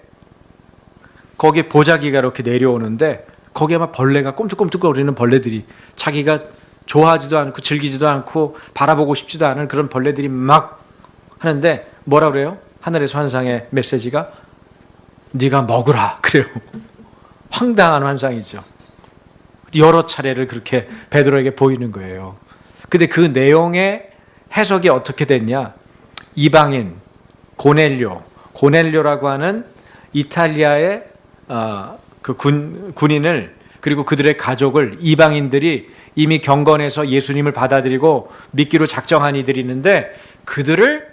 거기에 보자기가 이렇게 내려오는데, 거기에 막 벌레가 꼼짝꼼짝거리는 벌레들이, 자기가 좋아하지도 않고 즐기지도 않고 바라보고 싶지도 않은 그런 벌레들이 막 하는데 뭐라 그래요? 하늘에서 환상의 메시지가 네가 먹으라 그래요. 황당한 환상이죠. 여러 차례를 그렇게 베드로에게 보이는 거예요. 근데 그 내용의 해석이 어떻게 됐냐? 이방인 고넬료라고 하는 이탈리아의 그 군인을, 그리고 그들의 가족을 이방인들이 이미 경건해서 예수님을 받아들이고 믿기로 작정한 이들이 있는데, 그들을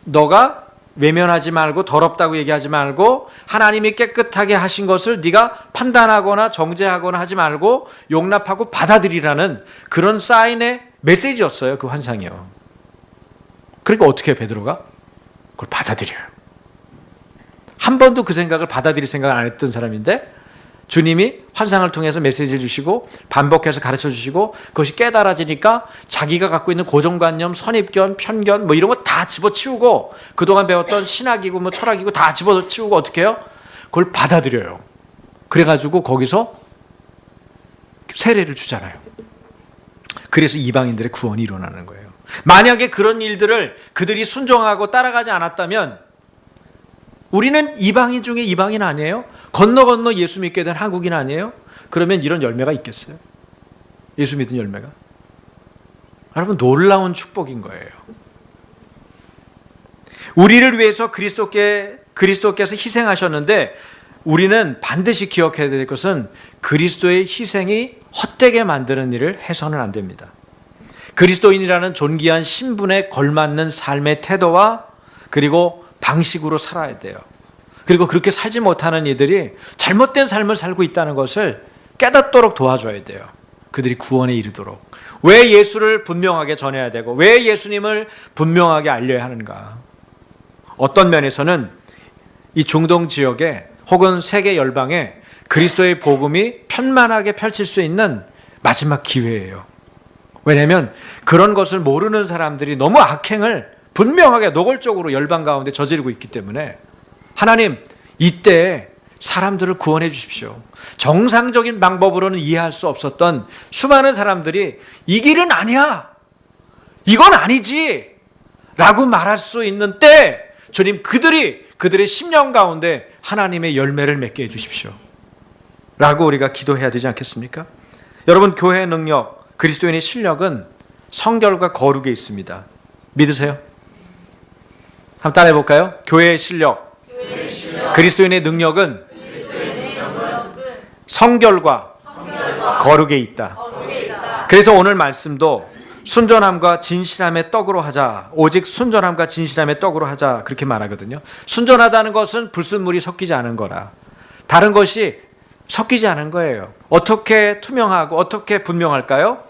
너가 외면하지 말고 더럽다고 얘기하지 말고 하나님이 깨끗하게 하신 것을 네가 판단하거나 정죄하거나 하지 말고 용납하고 받아들이라는 그런 사인의 메시지였어요. 그 환상이요. 그러니까 어떻게 해요, 베드로가? 그걸 받아들여요. 한 번도 그 생각을 받아들일 생각을 안 했던 사람인데, 주님이 환상을 통해서 메시지를 주시고 반복해서 가르쳐 주시고, 그것이 깨달아지니까 자기가 갖고 있는 고정관념, 선입견, 편견 뭐 이런 거 다 집어치우고, 그동안 배웠던 신학이고 뭐 철학이고 다 집어치우고 어떻게 해요? 그걸 받아들여요. 그래가지고 거기서 세례를 주잖아요. 그래서 이방인들의 구원이 일어나는 거예요. 만약에 그런 일들을 그들이 순종하고 따라가지 않았다면, 우리는 이방인 중에 이방인 아니에요? 건너 예수 믿게 된 한국인 아니에요? 그러면 이런 열매가 있겠어요? 예수 믿은 열매가? 여러분, 놀라운 축복인 거예요. 우리를 위해서 그리스도께서 희생하셨는데, 우리는 반드시 기억해야 될 것은 그리스도의 희생이 헛되게 만드는 일을 해서는 안 됩니다. 그리스도인이라는 존귀한 신분에 걸맞는 삶의 태도와 그리고 방식으로 살아야 돼요. 그리고 그렇게 살지 못하는 이들이 잘못된 삶을 살고 있다는 것을 깨닫도록 도와줘야 돼요. 그들이 구원에 이르도록. 왜 예수를 분명하게 전해야 되고 왜 예수님을 분명하게 알려야 하는가? 어떤 면에서는 이 중동 지역에 혹은 세계 열방에 그리스도의 복음이 편만하게 펼칠 수 있는 마지막 기회예요. 왜냐하면 그런 것을 모르는 사람들이 너무 악행을 분명하게 노골적으로 열방 가운데 저지르고 있기 때문에, 하나님 이때 사람들을 구원해 주십시오. 정상적인 방법으로는 이해할 수 없었던 수많은 사람들이 이 길은 아니야, 이건 아니지 라고 말할 수 있는 때, 주님 그들의 심령 가운데 하나님의 열매를 맺게 해 주십시오 라고 우리가 기도해야 되지 않겠습니까? 여러분, 교회의 능력, 그리스도인의 실력은 성결과 거룩에 있습니다. 믿으세요? 한번 따라해 볼까요? 교회의 실력, 그리스도인의 능력은 성결과 거룩에 있다. 그래서 오늘 말씀도 순전함과 진실함의 떡으로 하자, 오직 순전함과 진실함의 떡으로 하자, 그렇게 말하거든요. 순전하다는 것은 불순물이 섞이지 않은 거라. 다른 것이 섞이지 않은 거예요. 어떻게 투명하고 어떻게 분명할까요?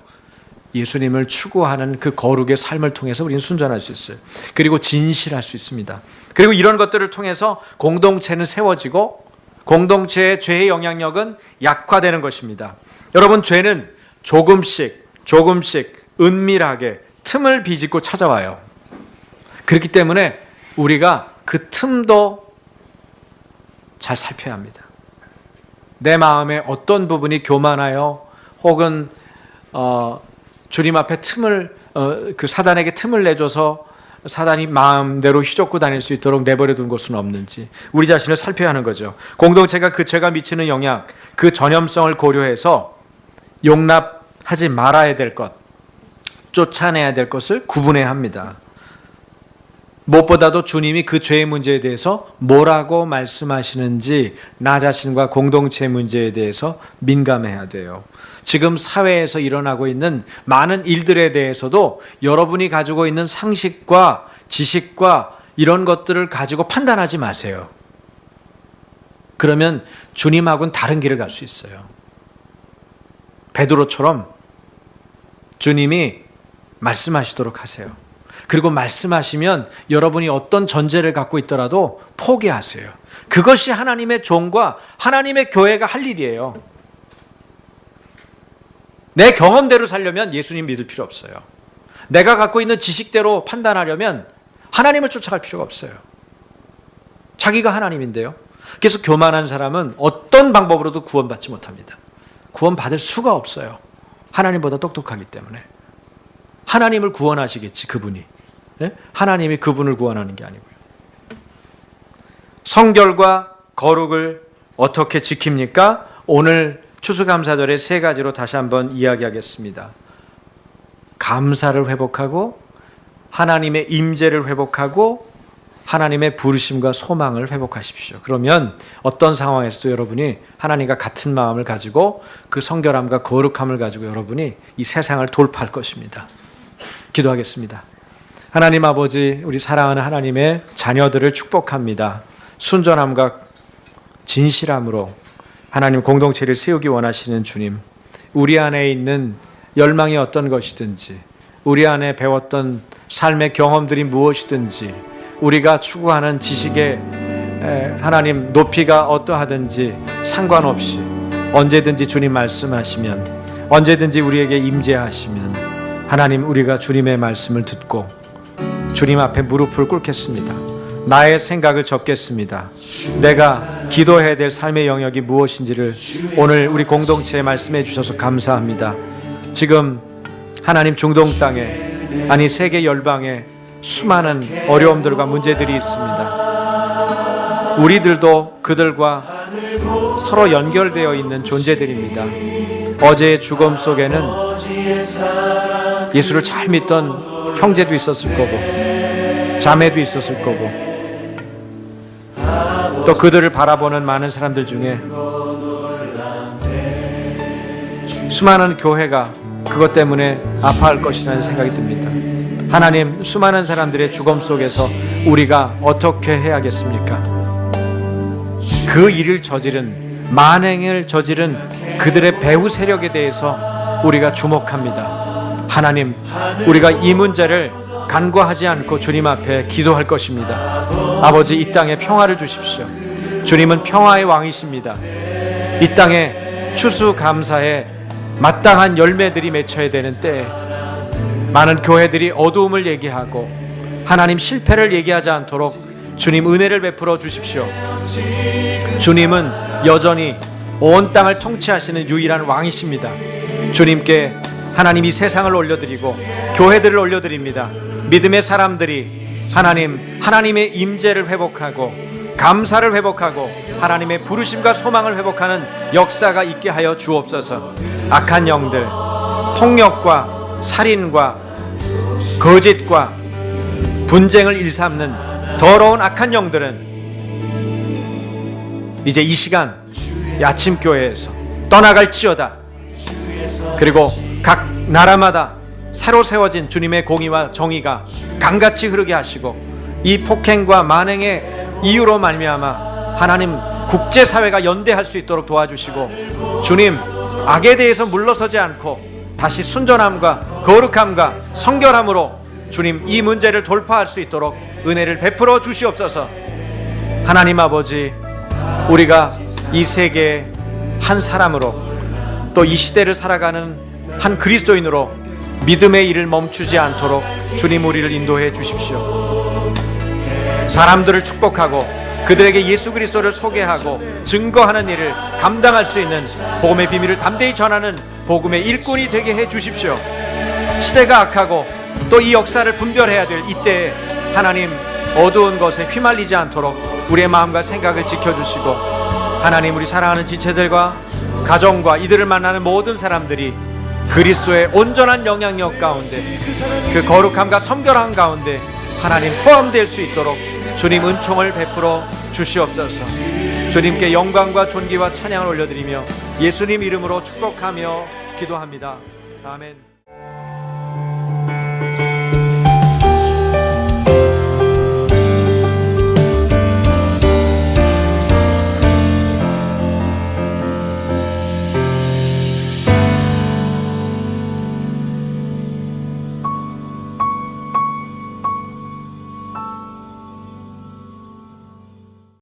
예수님을 추구하는 그 거룩의 삶을 통해서 우리는 순전할 수 있어요. 그리고 진실할 수 있습니다. 그리고 이런 것들을 통해서 공동체는 세워지고 공동체의 죄의 영향력은 약화되는 것입니다. 여러분, 죄는 조금씩 은밀하게 틈을 비집고 찾아와요. 그렇기 때문에 우리가 그 틈도 잘 살펴야 합니다. 내 마음에 어떤 부분이 교만하여 혹은 주님 앞에 그 사단에게 틈을 내줘서 사단이 마음대로 휘젓고 다닐 수 있도록 내버려 둔 것은 없는지 우리 자신을 살펴야 하는 거죠. 공동체가 그 죄가 미치는 영향, 그 전염성을 고려해서 용납하지 말아야 될 것, 쫓아내야 될 것을 구분해야 합니다. 무엇보다도 주님이 그 죄의 문제에 대해서 뭐라고 말씀하시는지 나 자신과 공동체 문제에 대해서 민감해야 돼요. 지금 사회에서 일어나고 있는 많은 일들에 대해서도 여러분이 가지고 있는 상식과 지식과 이런 것들을 가지고 판단하지 마세요. 그러면 주님하고는 다른 길을 갈 수 있어요. 베드로처럼 주님이 말씀하시도록 하세요. 그리고 말씀하시면 여러분이 어떤 전제를 갖고 있더라도 포기하세요. 그것이 하나님의 종과 하나님의 교회가 할 일이에요. 내 경험대로 살려면 예수님 믿을 필요 없어요. 내가 갖고 있는 지식대로 판단하려면 하나님을 쫓아갈 필요가 없어요. 자기가 하나님인데요. 그래서 교만한 사람은 어떤 방법으로도 구원받지 못합니다. 구원받을 수가 없어요. 하나님보다 똑똑하기 때문에. 하나님을 구원하시겠지, 그분이. 네? 하나님이 그분을 구원하는 게 아니고요. 성결과 거룩을 어떻게 지킵니까? 오늘 추수감사절의 세 가지로 다시 한번 이야기하겠습니다. 감사를 회복하고 하나님의 임재를 회복하고 하나님의 부르심과 소망을 회복하십시오. 그러면 어떤 상황에서도 여러분이 하나님과 같은 마음을 가지고 그 성결함과 거룩함을 가지고 여러분이 이 세상을 돌파할 것입니다. 기도하겠습니다. 하나님 아버지, 우리 사랑하는 하나님의 자녀들을 축복합니다. 순전함과 진실함으로 하나님 공동체를 세우기 원하시는 주님, 우리 안에 있는 열망이 어떤 것이든지, 우리 안에 배웠던 삶의 경험들이 무엇이든지, 우리가 추구하는 지식의 하나님 높이가 어떠하든지 상관없이 언제든지 주님 말씀하시면, 언제든지 우리에게 임재하시면 하나님, 우리가 주님의 말씀을 듣고 주님 앞에 무릎을 꿇겠습니다. 나의 생각을 적겠습니다. 내가 기도해야 될 삶의 영역이 무엇인지를 오늘 우리 공동체에 말씀해 주셔서 감사합니다. 지금 하나님 중동 땅에, 아니 세계 열방에 수많은 어려움들과 문제들이 있습니다. 우리들도 그들과 서로 연결되어 있는 존재들입니다. 어제의 죽음 속에는 예수를 잘 믿던 형제도 있었을 거고 자매도 있었을 거고, 또 그들을 바라보는 많은 사람들 중에 수많은 교회가 그것 때문에 아파할 것이라는 생각이 듭니다. 하나님, 수많은 사람들의 죽음 속에서 우리가 어떻게 해야겠습니까? 그 일을 저지른, 만행을 저지른 그들의 배후 세력에 대해서 우리가 주목합니다. 하나님, 우리가 이 문제를 간과하지 않고 주님 앞에 기도할 것입니다. 아버지, 이 땅에 평화를 주십시오. 주님은 평화의 왕이십니다. 이 땅에 추수감사에 마땅한 열매들이 맺혀야 되는 때에 많은 교회들이 어두움을 얘기하고 하나님 실패를 얘기하지 않도록 주님 은혜를 베풀어 주십시오. 주님은 여전히 온 땅을 통치하시는 유일한 왕이십니다. 주님께 하나님 이 세상을 올려드리고 교회들을 올려드립니다. 믿음의 사람들이 하나님의 임재를 회복하고 감사를 회복하고 하나님의 부르심과 소망을 회복하는 역사가 있게 하여 주옵소서. 악한 영들, 폭력과 살인과 거짓과 분쟁을 일삼는 더러운 악한 영들은 이제 이 시간 아침교회에서 떠나갈지어다. 그리고 각 나라마다 새로 세워진 주님의 공의와 정의가 강같이 흐르게 하시고, 이 폭행과 만행의 이유로 말미암아 하나님 국제사회가 연대할 수 있도록 도와주시고, 주님 악에 대해서 물러서지 않고 다시 순전함과 거룩함과 성결함으로 주님 이 문제를 돌파할 수 있도록 은혜를 베풀어 주시옵소서. 하나님 아버지, 우리가 이 세계의 한 사람으로 또 이 시대를 살아가는 한 그리스도인으로 믿음의 일을 멈추지 않도록 주님 우리를 인도해 주십시오. 사람들을 축복하고 그들에게 예수 그리스도를 소개하고 증거하는 일을 감당할 수 있는 복음의 비밀을 담대히 전하는 복음의 일꾼이 되게 해 주십시오. 시대가 악하고 또 이 역사를 분별해야 될 이때에 하나님 어두운 것에 휘말리지 않도록 우리의 마음과 생각을 지켜주시고, 하나님 우리 사랑하는 지체들과 가정과 이들을 만나는 모든 사람들이 그리스도의 온전한 영향력 가운데, 그 거룩함과 성결함 가운데 하나님 포함될 수 있도록 주님 은총을 베풀어 주시옵소서. 주님께 영광과 존귀와 찬양을 올려드리며 예수님 이름으로 축복하며 기도합니다. 아멘.